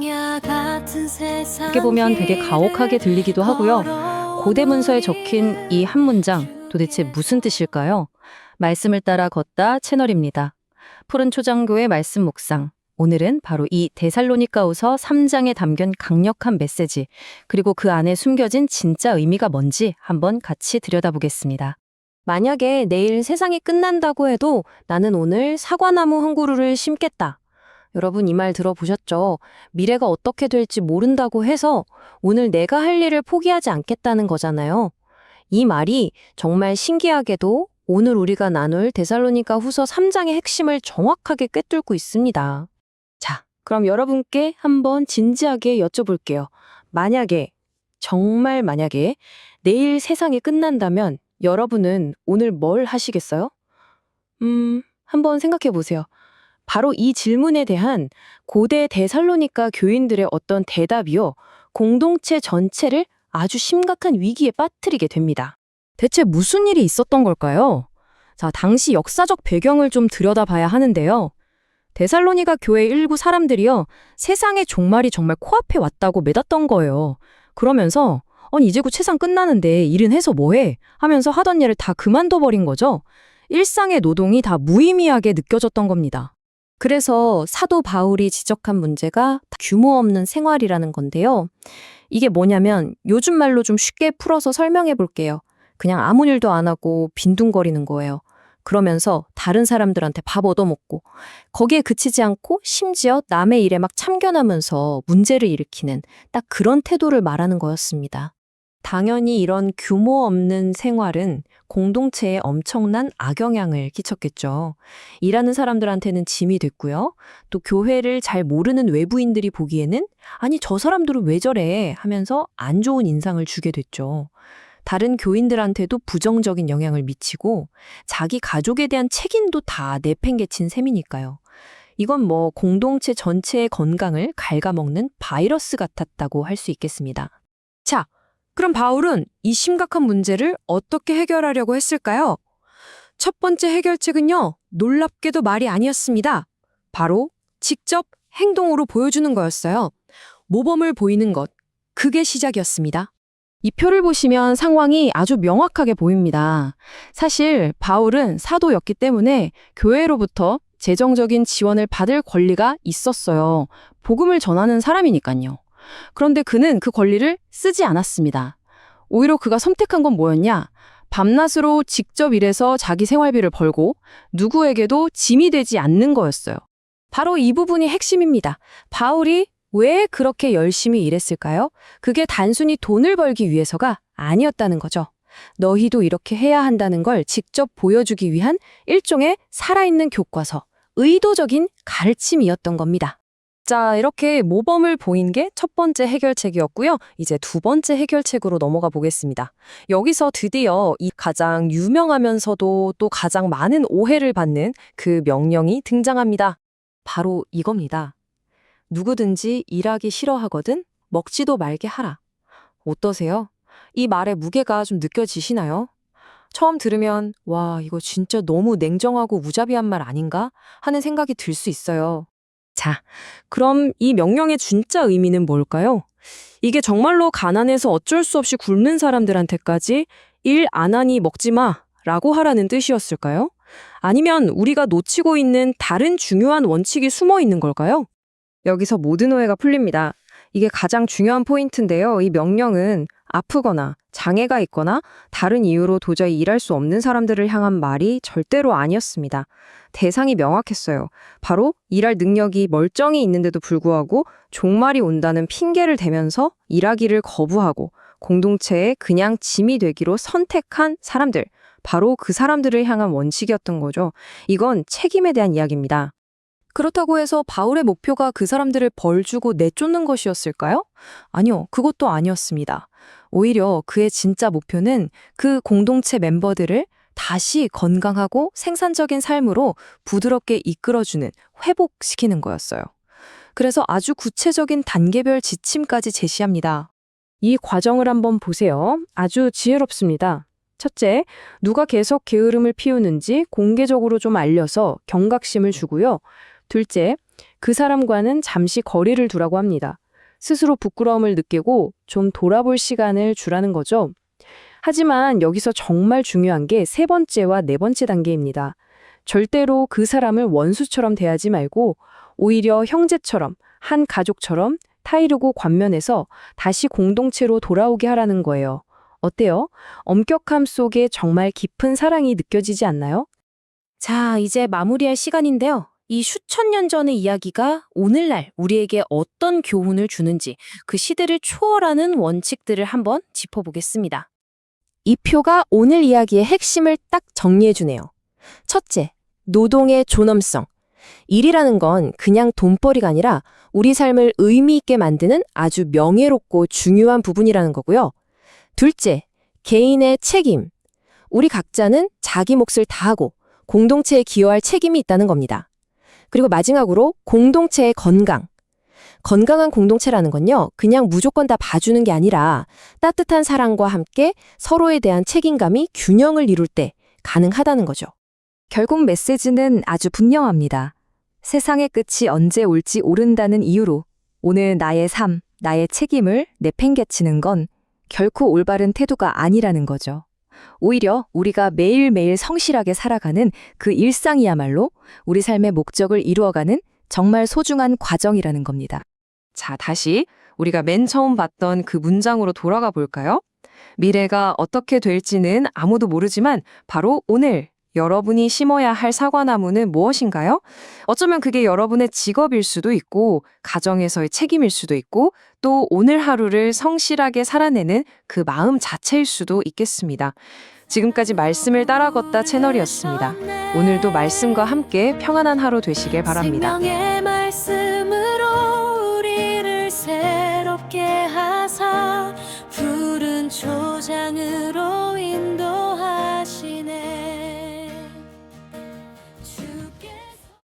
어떻게 보면 되게 가혹하게 들리기도 하고요. 고대 문서에 적힌 이 한 문장 도대체 무슨 뜻일까요? 말씀을 따라 걷다 채널입니다. 푸른 초장교의 말씀 묵상. 오늘은 바로 이 데살로니가후서 3장에 담긴 강력한 메시지, 그리고 그 안에 숨겨진 진짜 의미가 뭔지 한번 같이 들여다보겠습니다. 만약에 내일 세상이 끝난다고 해도 나는 오늘 사과나무 한 그루를 심겠다. 여러분 이 말 들어보셨죠? 미래가 어떻게 될지 모른다고 해서 오늘 내가 할 일을 포기하지 않겠다는 거잖아요. 이 말이 정말 신기하게도 오늘 우리가 나눌 데살로니가후서 3장의 핵심을 정확하게 꿰뚫고 있습니다. 자, 그럼 여러분께 한번 진지하게 여쭤볼게요. 만약에, 정말 만약에 내일 세상이 끝난다면 여러분은 오늘 뭘 하시겠어요? 한번 생각해 보세요. 바로 이 질문에 대한 고대 데살로니가 교인들의 어떤 대답이요, 공동체 전체를 아주 심각한 위기에 빠뜨리게 됩니다. 대체 무슨 일이 있었던 걸까요? 자, 당시 역사적 배경을 좀 들여다봐야 하는데요. 데살로니가 교회 일부 사람들이요, 세상의 종말이 정말 코앞에 왔다고 믿었던 거예요. 그러면서 아니 이제 곧 세상 끝나는데 일은 해서 뭐해? 하면서 하던 일을 다 그만둬버린 거죠. 일상의 노동이 다 무의미하게 느껴졌던 겁니다. 그래서 사도 바울이 지적한 문제가 규모 없는 생활이라는 건데요. 이게 뭐냐면 요즘 말로 좀 쉽게 풀어서 설명해 볼게요. 그냥 아무 일도 안 하고 빈둥거리는 거예요. 그러면서 다른 사람들한테 밥 얻어먹고 거기에 그치지 않고 심지어 남의 일에 막 참견하면서 문제를 일으키는 딱 그런 태도를 말하는 거였습니다. 당연히 이런 규모 없는 생활은 공동체에 엄청난 악영향을 끼쳤겠죠. 일하는 사람들한테는 짐이 됐고요. 또 교회를 잘 모르는 외부인들이 보기에는 아니 저 사람들은 왜 저래 하면서 안 좋은 인상을 주게 됐죠. 다른 교인들한테도 부정적인 영향을 미치고 자기 가족에 대한 책임도 다 내팽개친 셈이니까요. 이건 뭐 공동체 전체의 건강을 갉아먹는 바이러스 같았다고 할 수 있겠습니다. 자, 그럼 바울은 이 심각한 문제를 어떻게 해결하려고 했을까요? 첫 번째 해결책은요, 놀랍게도 말이 아니었습니다. 바로 직접 행동으로 보여주는 거였어요. 모범을 보이는 것, 그게 시작이었습니다. 이 표를 보시면 상황이 아주 명확하게 보입니다. 사실 바울은 사도였기 때문에 교회로부터 재정적인 지원을 받을 권리가 있었어요. 복음을 전하는 사람이니까요. 그런데 그는 그 권리를 쓰지 않았습니다. 오히려 그가 선택한 건 뭐였냐? 밤낮으로 직접 일해서 자기 생활비를 벌고 누구에게도 짐이 되지 않는 거였어요. 바로 이 부분이 핵심입니다. 바울이 왜 그렇게 열심히 일했을까요? 그게 단순히 돈을 벌기 위해서가 아니었다는 거죠. 너희도 이렇게 해야 한다는 걸 직접 보여주기 위한 일종의 살아있는 교과서, 의도적인 가르침이었던 겁니다. 자, 이렇게 모범을 보인 게 첫 번째 해결책이었고요. 이제 두 번째 해결책으로 넘어가 보겠습니다. 여기서 드디어 이 가장 유명하면서도 또 가장 많은 오해를 받는 그 명령이 등장합니다. 바로 이겁니다. 누구든지 일하기 싫어하거든 먹지도 말게 하라. 어떠세요? 이 말의 무게가 좀 느껴지시나요? 처음 들으면 와, 이거 진짜 너무 냉정하고 무자비한 말 아닌가 하는 생각이 들 수 있어요. 자, 그럼 이 명령의 진짜 의미는 뭘까요? 이게 정말로 가난해서 어쩔 수 없이 굶는 사람들한테까지 일 안 하니 먹지 마 라고 하라는 뜻이었을까요? 아니면 우리가 놓치고 있는 다른 중요한 원칙이 숨어 있는 걸까요? 여기서 모든 오해가 풀립니다. 이게 가장 중요한 포인트인데요. 이 명령은 아프거나 장애가 있거나 다른 이유로 도저히 일할 수 없는 사람들을 향한 말이 절대로 아니었습니다. 대상이 명확했어요. 바로 일할 능력이 멀쩡히 있는데도 불구하고 종말이 온다는 핑계를 대면서 일하기를 거부하고 공동체에 그냥 짐이 되기로 선택한 사람들, 바로 그 사람들을 향한 원칙이었던 거죠. 이건 책임에 대한 이야기입니다. 그렇다고 해서 바울의 목표가 그 사람들을 벌주고 내쫓는 것이었을까요? 아니요, 그것도 아니었습니다. 오히려 그의 진짜 목표는 그 공동체 멤버들을 다시 건강하고 생산적인 삶으로 부드럽게 이끌어주는, 회복시키는 거였어요. 그래서 아주 구체적인 단계별 지침까지 제시합니다. 이 과정을 한번 보세요. 아주 지혜롭습니다. 첫째, 누가 계속 게으름을 피우는지 공개적으로 좀 알려서 경각심을 주고요. 둘째, 그 사람과는 잠시 거리를 두라고 합니다. 스스로 부끄러움을 느끼고 좀 돌아볼 시간을 주라는 거죠. 하지만 여기서 정말 중요한 게 세 번째와 네 번째 단계입니다. 절대로 그 사람을 원수처럼 대하지 말고 오히려 형제처럼, 한 가족처럼 타이르고 관면해서 다시 공동체로 돌아오게 하라는 거예요. 어때요? 엄격함 속에 정말 깊은 사랑이 느껴지지 않나요? 자, 이제 마무리할 시간인데요. 이 수천 년 전의 이야기가 오늘날 우리에게 어떤 교훈을 주는지 그 시대를 초월하는 원칙들을 한번 짚어보겠습니다. 이 표가 오늘 이야기의 핵심을 딱 정리해주네요. 첫째, 노동의 존엄성. 일이라는 건 그냥 돈벌이가 아니라 우리 삶을 의미 있게 만드는 아주 명예롭고 중요한 부분이라는 거고요. 둘째, 개인의 책임. 우리 각자는 자기 몫을 다하고 공동체에 기여할 책임이 있다는 겁니다. 그리고 마지막으로 공동체의 건강. 건강한 공동체라는 건요, 그냥 무조건 다 봐주는 게 아니라 따뜻한 사랑과 함께 서로에 대한 책임감이 균형을 이룰 때 가능하다는 거죠. 결국 메시지는 아주 분명합니다. 세상의 끝이 언제 올지 모른다는 이유로 오늘 나의 삶, 나의 책임을 내팽개치는 건 결코 올바른 태도가 아니라는 거죠. 오히려 우리가 매일매일 성실하게 살아가는 그 일상이야말로 우리 삶의 목적을 이루어가는 정말 소중한 과정이라는 겁니다. 자, 다시 우리가 맨 처음 봤던 그 문장으로 돌아가 볼까요? 미래가 어떻게 될지는 아무도 모르지만 바로 오늘 여러분이 심어야 할 사과나무는 무엇인가요? 어쩌면 그게 여러분의 직업일 수도 있고 가정에서의 책임일 수도 있고 또 오늘 하루를 성실하게 살아내는 그 마음 자체일 수도 있겠습니다. 지금까지 말씀을 따라 걷다 채널이었습니다. 오늘도 말씀과 함께 평안한 하루 되시길 바랍니다. 생명의 말씀으로 우리를 새롭게 하사 푸른 초장으로